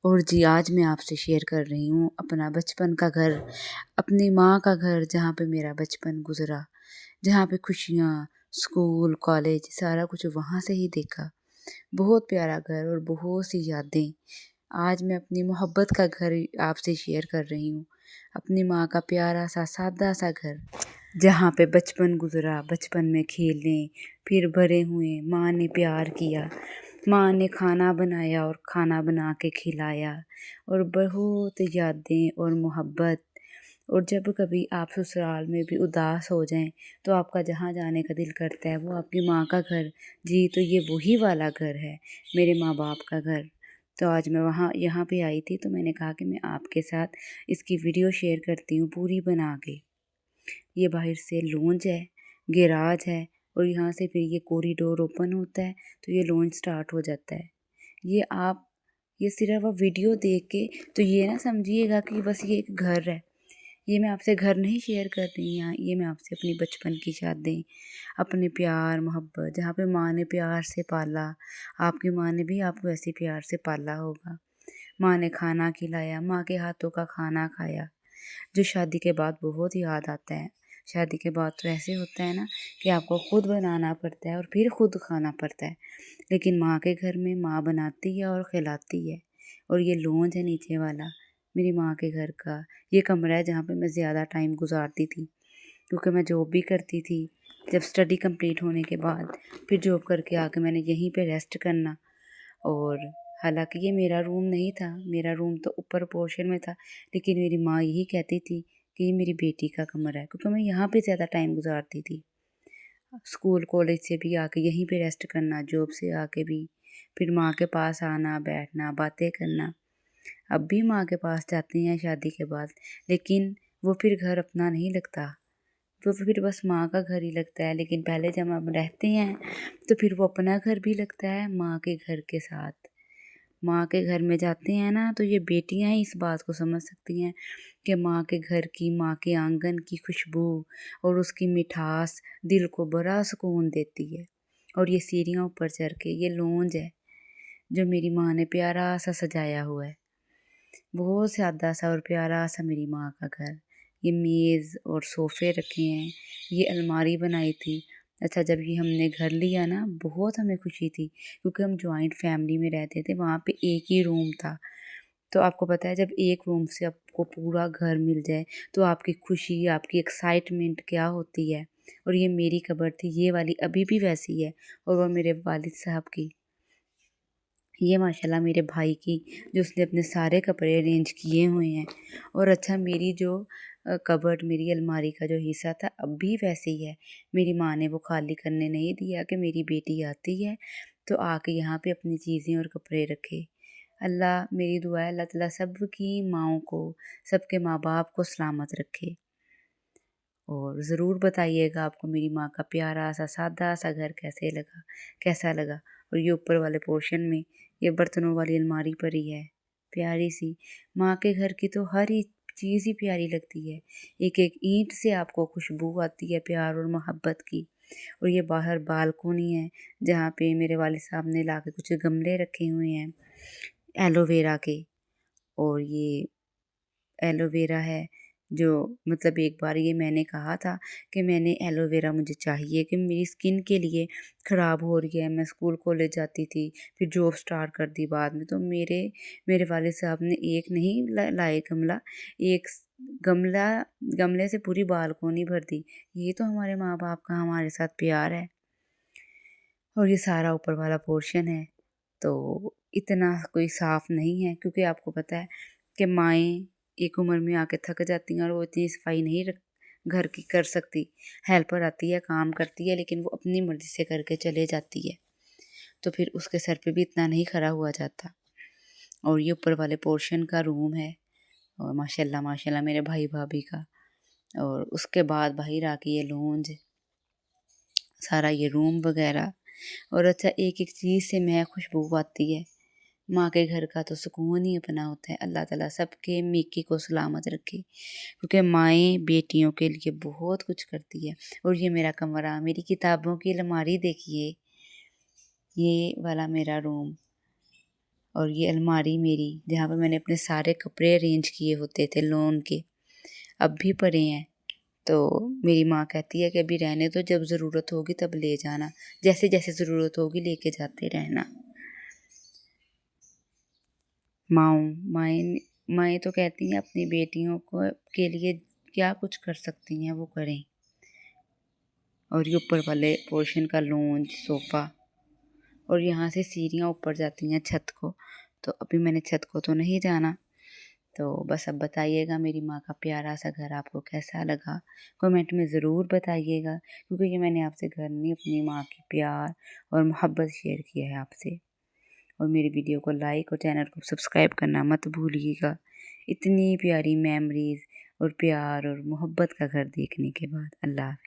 और जी आज मैं आपसे शेयर कर रही हूँ अपना बचपन का घर, अपनी माँ का घर जहाँ पे मेरा बचपन गुज़रा, जहाँ पे खुशियाँ, स्कूल, कॉलेज सारा कुछ वहाँ से ही देखा। बहुत प्यारा घर और बहुत सी यादें। आज मैं अपनी मोहब्बत का घर आपसे शेयर कर रही हूँ। अपनी माँ का प्यारा सा सादा सा घर, जहाँ पे बचपन गुज़रा, बचपन में खेले, फिर बड़े हुए, माँ ने प्यार किया, माँ ने खाना बनाया और खाना बना के खिलाया और बहुत यादें और मोहब्बत। और जब कभी आप ससुराल में भी उदास हो जाएं तो आपका जहाँ जाने का दिल करता है वो आपकी माँ का घर। जी तो ये वही वाला घर है, मेरे माँ बाप का घर। तो आज मैं वहाँ यहाँ पे आई थी तो मैंने कहा कि मैं आपके साथ इसकी वीडियो शेयर करती हूँ पूरी बना के। ये बाहर से लॉन्च है, गैराज है और यहाँ से फिर ये कॉरिडोर ओपन होता है तो ये लॉन्च स्टार्ट हो जाता है। ये सिर्फ आप वीडियो देख के तो ये ना समझिएगा कि बस ये एक घर है। ये मैं आपसे घर नहीं शेयर कर रही यहाँ, ये मैं आपसे अपनी बचपन की यादें, अपने प्यार मोहब्बत, जहाँ पे माँ ने प्यार से पाला, आपकी माँ ने भी आपको ऐसे प्यार से पाला होगा। माँ ने खाना खिलाया, माँ के हाथों का खाना खाया, जो शादी के बाद बहुत याद आता है। शादी के बाद तो ऐसे होता है ना कि आपको खुद बनाना पड़ता है और फिर खुद खाना पड़ता है, लेकिन माँ के घर में माँ बनाती है और खिलाती है। और ये लॉन्च है नीचे वाला, मेरी माँ के घर का ये कमरा है जहाँ पे मैं ज़्यादा टाइम गुजारती थी, क्योंकि मैं जॉब भी करती थी। जब स्टडी कंप्लीट होने के बाद फिर जॉब करके आके मैंने यहीं पे रेस्ट करना। और हालांकि ये मेरा रूम नहीं था, मेरा रूम तो ऊपर पोर्शन में था, लेकिन मेरी माँ यही कहती थी कि ये मेरी बेटी का कमरा है, क्योंकि मैं यहाँ पे ज़्यादा टाइम गुजारती थी। स्कूल कॉलेज से भी आके यहीं पे रेस्ट करना, जॉब से आके भी फिर माँ के पास आना, बैठना, बातें करना। अब भी माँ के पास जाती हैं शादी के बाद, लेकिन वो फिर घर अपना नहीं लगता, वो फिर बस माँ का घर ही लगता है। लेकिन पहले जब हम रहते हैं तो फिर वो अपना घर भी लगता है माँ के घर के साथ। माँ के घर में जाते हैं ना तो ये बेटियां ही इस बात को समझ सकती हैं कि माँ के घर की, माँ के आंगन की खुशबू और उसकी मिठास दिल को बड़ा सुकून देती है। और ये सीढ़ियाँ ऊपर चढ़ के ये लॉन्ज है जो मेरी माँ ने प्यारा सा सजाया हुआ है, बहुत सादा सा और प्यारा सा मेरी माँ का घर। ये मेज़ और सोफ़े रखे हैं, ये अलमारी बनाई थी। अच्छा जब ये हमने घर लिया ना बहुत हमें खुशी थी, क्योंकि हम जॉइंट फैमिली में रहते थे, वहाँ पे एक ही रूम था। तो आपको पता है जब एक रूम से आपको पूरा घर मिल जाए तो आपकी खुशी, आपकी एक्साइटमेंट क्या होती है। और ये मेरी कबर्ड थी, ये वाली अभी भी वैसी है, और वो मेरे वालिद साहब की। ये माशाल्लाह मेरे भाई की, जो उसने अपने सारे कपड़े अरेंज किए हुए हैं। और अच्छा मेरी जो कबर्ड, मेरी अलमारी का जो हिस्सा था अब भी वैसे ही है। मेरी माँ ने वो खाली करने नहीं दिया कि मेरी बेटी आती है तो आके यहाँ पे अपनी चीज़ें और कपड़े रखे। अल्लाह, मेरी दुआ है अल्लाह ताला सबकी माँओं को, सबके माँ बाप को सलामत रखे। और ज़रूर बताइएगा आपको मेरी माँ का प्यारा सा सादा सा घर कैसा लगा। और ये ऊपर वाले पोर्शन में ये बर्तनों वाली अलमारी पड़ी है, प्यारी सी। माँ के घर की तो हर एक चीज़ ही प्यारी लगती है, एक एक ईंट से आपको खुशबू आती है प्यार और मोहब्बत की। और ये बाहर बालकोनी है जहाँ पे मेरे वालिद साहब ने ला के कुछ गमले रखे हुए हैं एलोवेरा के। और ये एलोवेरा है जो, मतलब एक बार ये मैंने कहा था कि मैंने एलोवेरा मुझे चाहिए कि मेरी स्किन के लिए ख़राब हो रही है। मैं स्कूल कॉलेज जाती थी, फिर जॉब स्टार्ट कर दी बाद में, तो मेरे मेरे वालिद साहब ने एक नहीं लाए गमला, एक गमला, गमले से पूरी बालकोनी भर दी। ये तो हमारे माँ बाप का हमारे साथ प्यार है। और ये सारा ऊपर वाला पोर्शन है तो इतना कोई साफ़ नहीं है, क्योंकि आपको पता है कि माएँ एक उम्र में आके थक जाती हैं और वो इतनी सफाई नहीं रख घर की कर सकती। हेल्पर आती है, काम करती है, लेकिन वो अपनी मर्ज़ी से करके चले जाती है, तो फिर उसके सर पे भी इतना नहीं खड़ा हुआ जाता। और ये ऊपर वाले पोर्शन का रूम है, और माशाल्लाह माशाल्लाह मेरे भाई भाभी का। और उसके बाद बाहर आके ये लॉन्ज, सारा ये रूम वगैरह। और अच्छा एक एक चीज़ से महक खुशबू आती है। माँ के घर का तो सुकून ही अपना होता है। अल्लाह ताला सबके मेके को सलामत रखे, क्योंकि माएँ बेटियों के लिए बहुत कुछ करती है। और ये मेरा कमरा, मेरी किताबों की अलमारी देखिए, ये वाला मेरा रूम। और ये अलमारी मेरी जहाँ पे मैंने अपने सारे कपड़े अरेंज किए होते थे लोन के, अब भी पड़े हैं। तो मेरी माँ कहती है कि अभी रहने दो, जब ज़रूरत होगी तब ले जाना, जैसे जैसे ज़रूरत होगी लेके जाते रहना। माएँ तो कहती हैं अपनी बेटियों को के लिए क्या कुछ कर सकती हैं वो करें। और ये ऊपर वाले पोर्शन का लॉन्च, सोफ़ा, और यहाँ से सीढ़ियाँ ऊपर जाती हैं छत को। तो अभी मैंने छत को तो नहीं जाना। तो बस अब बताइएगा मेरी माँ का प्यारा सा घर आपको कैसा लगा, कमेंट में ज़रूर बताइएगा, क्योंकि ये मैंने आपसे घर नहीं, अपनी माँ की प्यार और मोहब्बत शेयर किया है आपसे। और मेरी वीडियो को लाइक और चैनल को सब्सक्राइब करना मत भूलिएगा। इतनी प्यारी मेमोरीज़ और प्यार और मोहब्बत का घर देखने के बाद। अल्लाह हाफ़िज़।